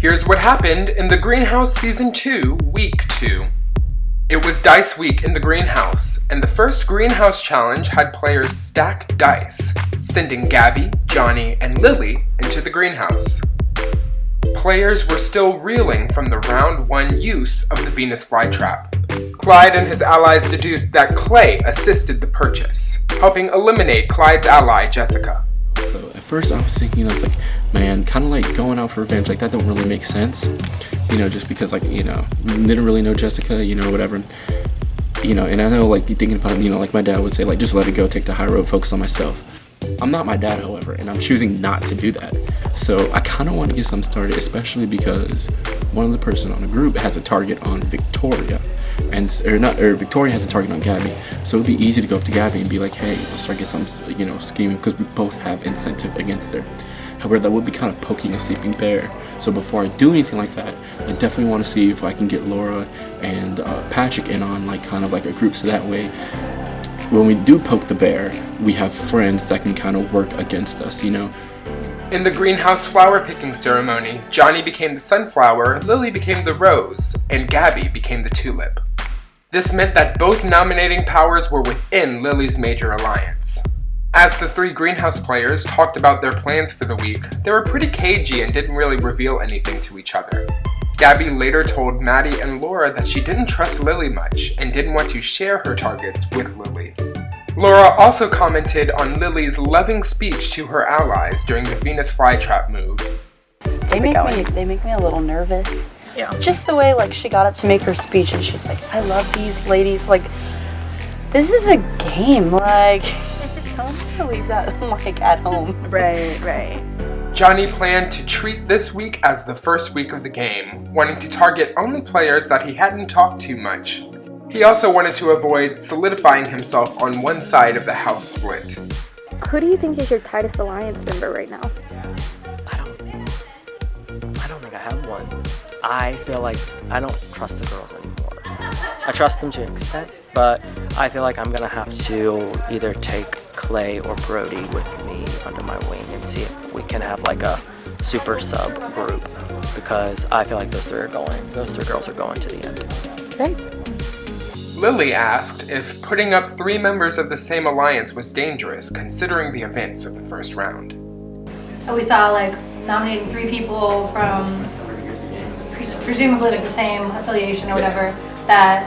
Here's what happened in the Greenhouse Season 2, Week 2. It was Dice Week in the Greenhouse, and the first Greenhouse Challenge had players stack dice, sending Gabby, Johnny, and Lily into the greenhouse. Players were still reeling from the round 1 use of the Venus flytrap. Clyde and his allies deduced that Clay assisted the purchase, helping eliminate Clyde's ally, Jessica. So at first I was thinking, it's like, man, kind of like going out for revenge, like that don't really make sense, just because didn't really know Jessica, whatever, and I know like thinking about it, like my dad would say, like, just let it go, take the high road, focus on myself. I'm not my dad, however, and I'm choosing not to do that. So I kind of want to get something started, especially because one of the person on the group has a target on Victoria, Victoria has a target on Gabby. So it'd be easy to go up to Gabby and be like, hey, let's start get some, scheming, because we both have incentive against her. However, that would be kind of poking a sleeping bear. So before I do anything like that, I definitely want to see if I can get Laura and Patrick in on kind of a group, so that way when we do poke the bear, we have friends that can kind of work against us, In the greenhouse flower picking ceremony, Johnny became the sunflower, Lily became the rose, and Gabby became the tulip. This meant that both nominating powers were within Lily's major alliance. As the 3 greenhouse players talked about their plans for the week, they were pretty cagey and didn't really reveal anything to each other. Gabby later told Maddie and Laura that she didn't trust Lily much and didn't want to share her targets with Lily. Laura also commented on Lily's loving speech to her allies during the Venus flytrap move. They make me a little nervous. Yeah. Just the way she got up to make her speech and she's like, I love these ladies. This is a game. Tell them to leave that at home. Right. Johnny planned to treat this week as the first week of the game, wanting to target only players that he hadn't talked to much. He also wanted to avoid solidifying himself on one side of the house split. Who do you think is your tightest alliance member right now? I don't think I have one. I feel like I don't trust the girls anymore. I trust them to an extent, but I feel like I'm gonna have to either take Clay or Brody with me under my wing and see if we can have a super sub group, because I feel like those 3 girls are going to the end. Great. Lily asked if putting up 3 members of the same alliance was dangerous, considering the events of the first round. We saw nominating 3 people from presumably the same affiliation or whatever, that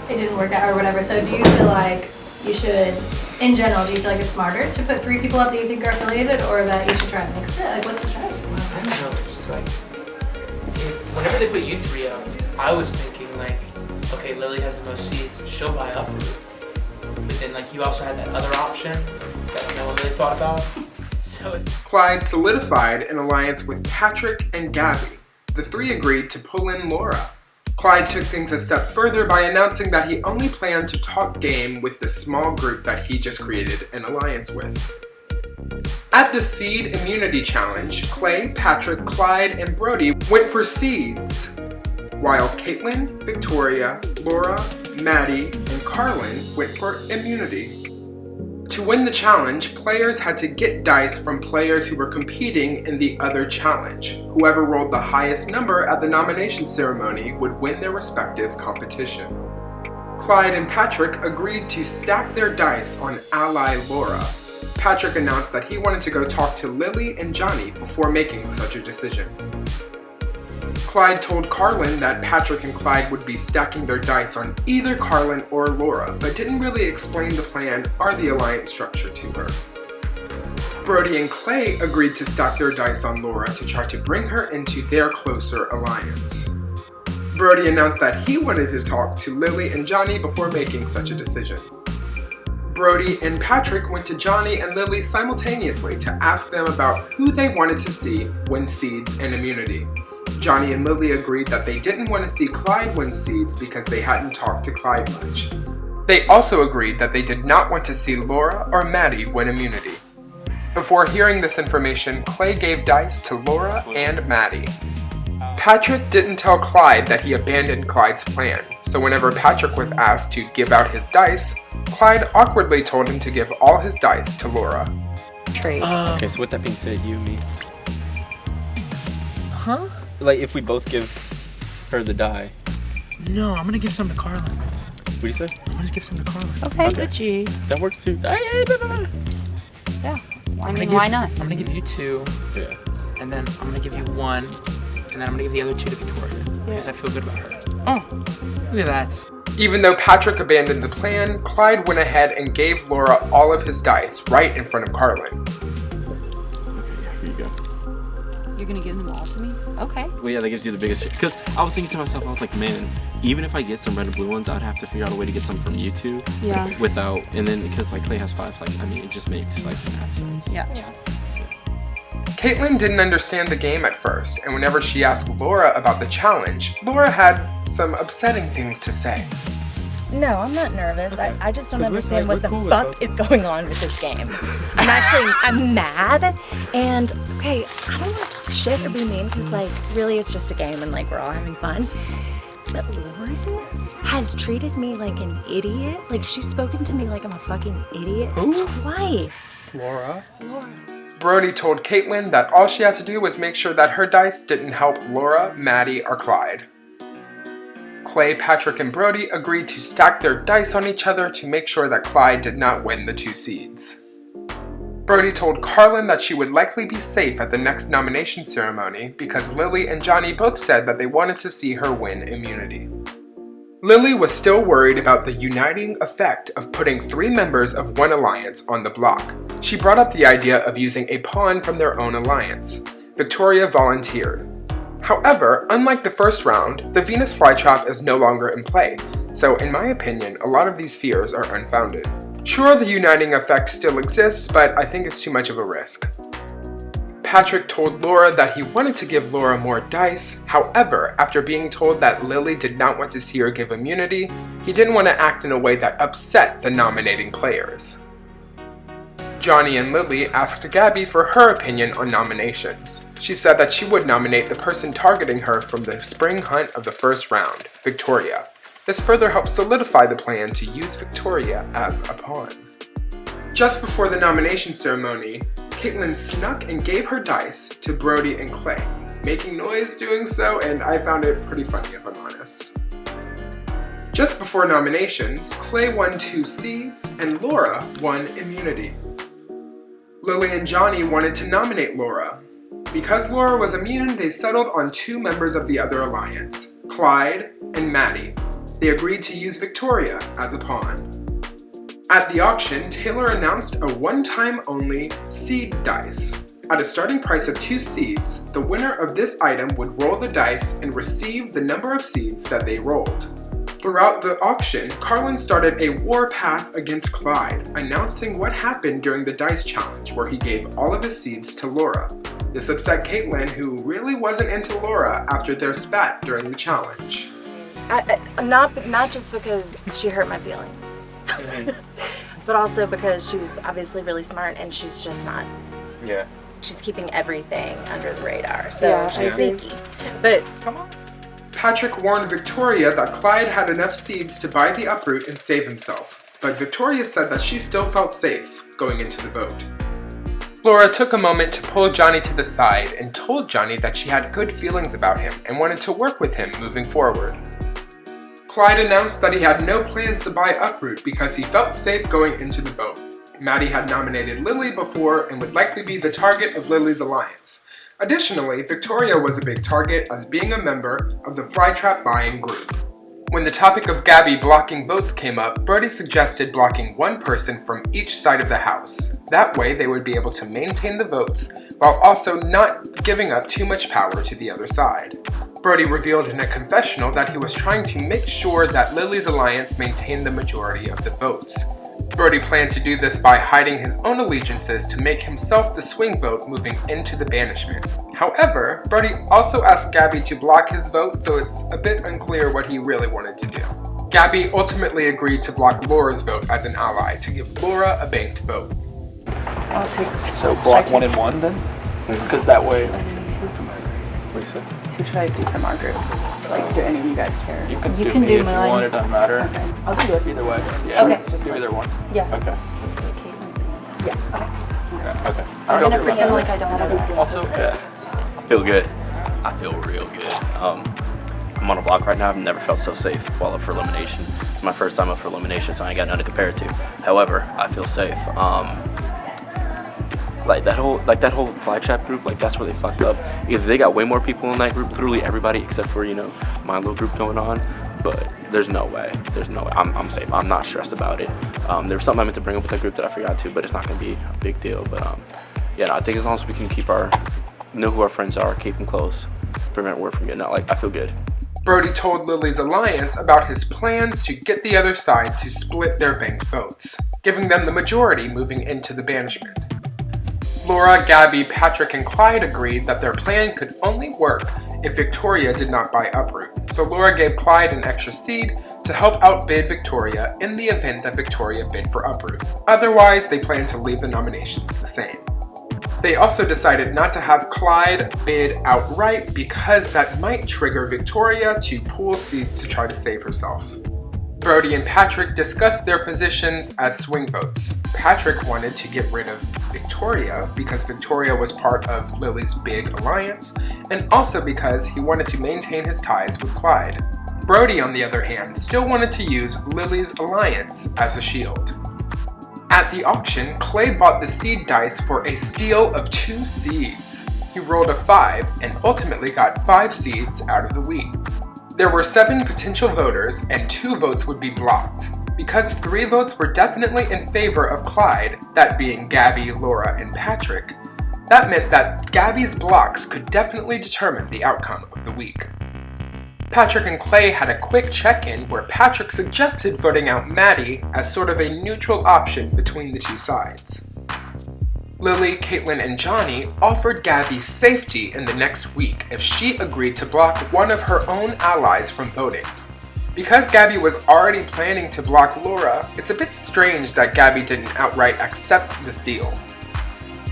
it didn't work out or whatever. So do you feel like you should, in general, do you feel like it's smarter to put 3 people up that you think are affiliated, or that you should try and mix it? What's the strategy? I don't know, it's just whenever they put you 3 up, I was thinking okay, Lily has the most seeds, she'll buy up. But then you also had that other option that no one really thought about. So Clyde solidified an alliance with Patrick and Gabby. The 3 agreed to pull in Laura. Clyde took things a step further by announcing that he only planned to talk game with the small group that he just created an alliance with. At the Seed Immunity Challenge, Clay, Patrick, Clyde, and Brody went for seeds, while Caitlin, Victoria, Laura, Maddie, and Carlin went for immunity. To win the challenge, players had to get dice from players who were competing in the other challenge. Whoever rolled the highest number at the nomination ceremony would win their respective competition. Clyde and Patrick agreed to stack their dice on ally Laura. Patrick announced that he wanted to go talk to Lily and Johnny before making such a decision. Clyde told Carlin that Patrick and Clyde would be stacking their dice on either Carlin or Laura, but didn't really explain the plan or the alliance structure to her. Brody and Clay agreed to stack their dice on Laura to try to bring her into their closer alliance. Brody announced that he wanted to talk to Lily and Johnny before making such a decision. Brody and Patrick went to Johnny and Lily simultaneously to ask them about who they wanted to see win seeds and immunity. Johnny and Lily agreed that they didn't want to see Clyde win seeds because they hadn't talked to Clyde much. They also agreed that they did not want to see Laura or Maddie win immunity. Before hearing this information, Clay gave dice to Laura and Maddie. Patrick didn't tell Clyde that he abandoned Clyde's plan, so whenever Patrick was asked to give out his dice, Clyde awkwardly told him to give all his dice to Laura. Trait. Okay, so with that being said, you and me. Huh? like if we both give her the die. No, I'm gonna give some to Carlin. What do you say? I'm gonna give some to Carlin. Okay. Okay. Gucci. That works too. Yeah. I mean, why not? I'm gonna give you 2, Yeah. and then I'm gonna give you 1, and then I'm gonna give the other 2 to Victoria because I feel good about her. Oh, look at that. Even though Patrick abandoned the plan, Clyde went ahead and gave Laura all of his dice right in front of Carlin. Okay, yeah, here you go. You're gonna give them all to me? Okay. Well, yeah, that gives you the biggest. Because I was thinking to myself, I was like, man, even if I get some red and blue ones, I'd have to figure out a way to get some from you two. Yeah. Without, and then because like Clay has 5, so like I mean, it just makes like half sense. Yeah. Caitlin didn't understand the game at first, and whenever she asked Laura about the challenge, Laura had some upsetting things to say. No, I'm not nervous. I just don't 'Cause we're understand like- what the we're cool with fuck is going on with this game. I'm mad. And, okay, I don't want to talk shit or be mean because, like, really it's just a game and, like, we're all having fun. But Lauren has treated me like an idiot. Like, she's spoken to me like I'm a fucking idiot twice. Laura? Laura. Brody told Caitlin that all she had to do was make sure that her dice didn't help Laura, Maddie, or Clyde. Clay, Patrick, and Brody agreed to stack their dice on each other to make sure that Clyde did not win the 2 seeds. Brody told Carlin that she would likely be safe at the next nomination ceremony because Lily and Johnny both said that they wanted to see her win immunity. Lily was still worried about the uniting effect of putting 3 members of one alliance on the block. She brought up the idea of using a pawn from their own alliance. Victoria volunteered. However, unlike the first round, the Venus flytrap is no longer in play, so in my opinion, a lot of these fears are unfounded. Sure, the uniting effect still exists, but I think it's too much of a risk. Patrick told Laura that he wanted to give Laura more dice. However, after being told that Lily did not want to see her give immunity, he didn't want to act in a way that upset the nominating players. Johnny and Lily asked Gabby for her opinion on nominations. She said that she would nominate the person targeting her from the spring hunt of the first round, Victoria. This further helped solidify the plan to use Victoria as a pawn. Just before the nomination ceremony, Caitlin snuck and gave her dice to Brody and Clay, making noise doing so, and I found it pretty funny if I'm honest. Just before nominations, Clay won 2 seeds and Laura won immunity. Lily and Johnny wanted to nominate Laura. Because Laura was immune, they settled on 2 members of the other alliance, Clyde and Maddie. They agreed to use Victoria as a pawn. At the auction, Taylor announced a one-time only seed dice. At a starting price of 2 seeds, the winner of this item would roll the dice and receive the number of seeds that they rolled. Throughout the auction, Carlin started a warpath against Clyde, announcing what happened during the dice challenge where he gave all of his seeds to Laura. This upset Caitlin, who really wasn't into Laura after their spat during the challenge. Not just because she hurt my feelings, but also because she's obviously really smart and she's just not. Yeah. She's keeping everything under the radar, so Yeah, she's I agree. sneaky. But Come on. Patrick warned Victoria that Clyde had enough seeds to buy the uproot and save himself, but Victoria said that she still felt safe going into the vote. Laura took a moment to pull Johnny to the side and told Johnny that she had good feelings about him and wanted to work with him moving forward. Clyde announced that he had no plans to buy uproot because he felt safe going into the vote. Maddie had nominated Lily before and would likely be the target of Lily's alliance. Additionally, Victoria was a big target as being a member of the flytrap buying group. When the topic of Gabby blocking votes came up, Brody suggested blocking one person from each side of the house. That way they would be able to maintain the votes while also not giving up too much power to the other side. Brody revealed in a confessional that he was trying to make sure that Lily's alliance maintained the majority of the votes. Brody planned to do this by hiding his own allegiances to make himself the swing vote moving into the banishment. However, Brody also asked Gabby to block his vote, so it's a bit unclear what he really wanted to do. Gabby ultimately agreed to block Laura's vote as an ally to give Laura a banked vote. I'll take. So block 1 and 1 then? Because that way. What do you say? Who should I do for Margaret? Like, do any of you guys care? You can You do can me do if you mine. want, it doesn't matter. Okay. I'll do this. Either way. Yeah. Okay. Do either one. Yeah. Okay. So Caitlin. Yeah. Okay. Yeah, okay. I'm gonna pretend like I don't have a. Also, yeah. I feel good. I feel real good. I'm on a block right now. I've never felt so safe while up for elimination. It's my first time up for elimination, so I ain't got nothing to compare it to. However, I feel safe. Like that whole Flytrap group, like that's where they fucked up. Either they got way more people in that group, literally everybody except for, you know, my little group going on. But there's no way. I'm safe. I'm not stressed about it. There was something I meant to bring up with that group that I forgot to, but it's not gonna be a big deal. But yeah, no, I think as long as we can know who our friends are, keep them close, prevent word from getting out. Like, I feel good. Brody told Lily's alliance about his plans to get the other side to split their banked votes, giving them the majority moving into the banishment. Laura, Gabby, Patrick, and Clyde agreed that their plan could only work if Victoria did not buy Uproot, so Laura gave Clyde an extra seed to help outbid Victoria in the event that Victoria bid for Uproot. Otherwise, they planned to leave the nominations the same. They also decided not to have Clyde bid outright because that might trigger Victoria to pool seeds to try to save herself. Brody and Patrick discussed their positions as swing votes. Patrick wanted to get rid of Victoria because Victoria was part of Lily's big alliance, and also because he wanted to maintain his ties with Clyde. Brody, on the other hand, still wanted to use Lily's alliance as a shield. At the auction, Clay bought the seed dice for a steal of 2 seeds. He rolled a 5 and ultimately got 5 seeds out of the wheat. There were 7 potential voters and 2 votes would be blocked. Because 3 votes were definitely in favor of Clyde, that being Gabby, Laura, and Patrick, that meant that Gabby's blocks could definitely determine the outcome of the week. Patrick and Clay had a quick check-in where Patrick suggested voting out Maddie as sort of a neutral option between the two sides. Lily, Caitlin, and Johnny offered Gabby safety in the next week if she agreed to block one of her own allies from voting. Because Gabby was already planning to block Laura, it's a bit strange that Gabby didn't outright accept the steal.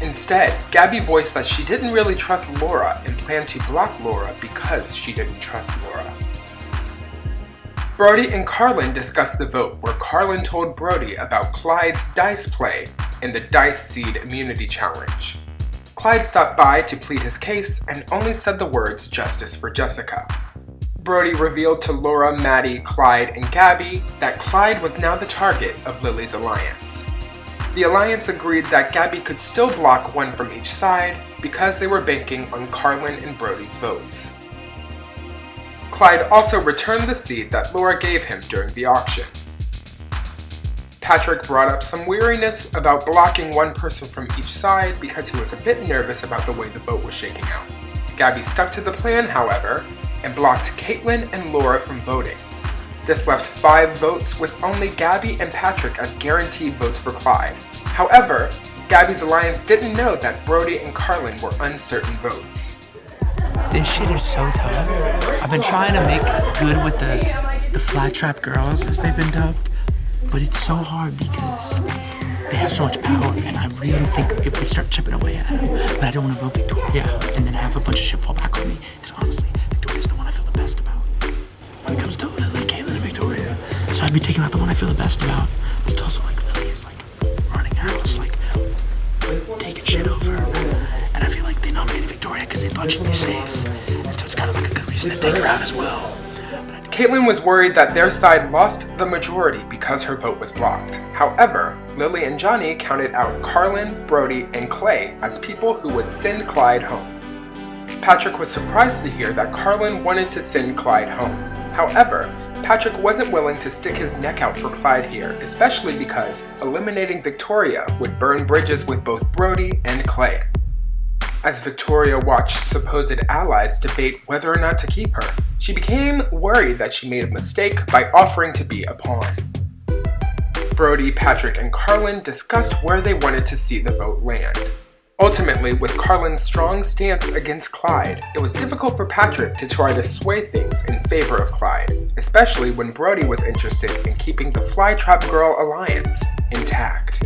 Instead, Gabby voiced that she didn't really trust Laura and planned to block Laura because she didn't trust Laura. Brody and Carlin discussed the vote where Carlin told Brody about Clyde's dice play in the Dice Seed Immunity Challenge. Clyde stopped by to plead his case and only said the words "justice for Jessica." Brody revealed to Laura, Maddie, Clyde, and Gabby that Clyde was now the target of Lily's alliance. The alliance agreed that Gabby could still block one from each side because they were banking on Carlin and Brody's votes. Clyde also returned the seed that Laura gave him during the auction. Patrick brought up some weariness about blocking one person from each side because he was a bit nervous about the way the vote was shaking out. Gabby stuck to the plan, however, and blocked Caitlin and Laura from voting. This left 5 votes with only Gabby and Patrick as guaranteed votes for Clyde. However, Gabby's alliance didn't know that Brody and Carlin were uncertain votes. This shit is so tough. I've been trying to make good with the Flytrap girls, as they've been dubbed, but it's so hard because they have so much power, and I really think if we start chipping away at them, but I don't want to vote Victoria and then have a bunch of shit fall back on me, because honestly, Victoria's the one I feel the best about. When it comes to Lily, Caitlin, and Victoria, so I'd be taking out the one I feel the best about, but it's also like Lily is like running out, it's like taking shit over, and I feel like they nominated Victoria because they thought she'd be safe, and so it's kind of like a good reason to take her out as well. Caitlin was worried that their side lost the majority because her vote was blocked. However, Lily and Johnny counted out Carlin, Brody, and Clay as people who would send Clyde home. Patrick was surprised to hear that Carlin wanted to send Clyde home. However, Patrick wasn't willing to stick his neck out for Clyde here, especially because eliminating Victoria would burn bridges with both Brody and Clay. As Victoria watched supposed allies debate whether or not to keep her, she became worried that she made a mistake by offering to be a pawn. Brody, Patrick, and Carlin discussed where they wanted to see the vote land. Ultimately, with Carlin's strong stance against Clyde, it was difficult for Patrick to try to sway things in favor of Clyde, especially when Brody was interested in keeping the Flytrap Girl alliance intact.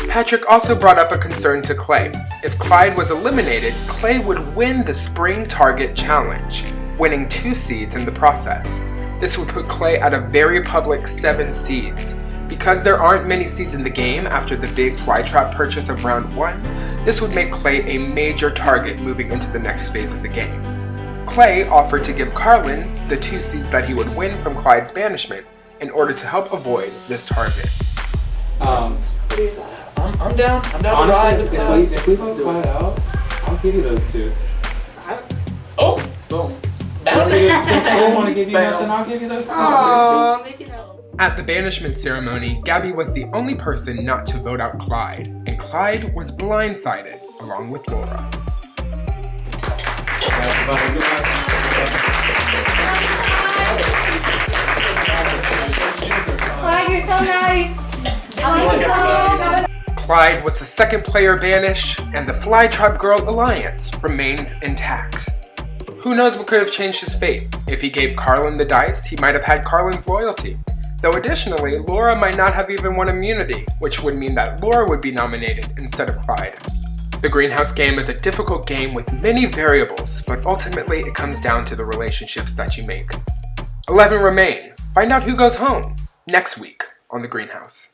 Patrick also brought up a concern to Clay. If Clyde was eliminated, Clay would win the Spring Target Challenge, winning 2 seeds in the process. This would put Clay at a very public 7 seeds. Because there aren't many seeds in the game after the big Flytrap purchase of round 1, this would make Clay a major target moving into the next phase of the game. Clay offered to give Carlin the 2 seeds that he would win from Clyde's banishment in order to help avoid this target. I'm down. I'm down to ride with Clyde. If we vote Clyde out, I'll give you those 2. Oh, boom. Since I don't want to give you nothing, I'll give you those 2. At the banishment ceremony, Gabby was the only person not to vote out Clyde, and Clyde was blindsided along with Laura. Clyde, you're so nice. Clyde was the second player banished, and the Fly Tribe Girl alliance remains intact. Who knows what could have changed his fate? If he gave Carlin the dice, he might have had Carlin's loyalty. Though additionally, Laura might not have even won immunity, which would mean that Laura would be nominated instead of Clyde. The Greenhouse game is a difficult game with many variables, but ultimately it comes down to the relationships that you make. 11 remain. Find out who goes home next week on The Greenhouse.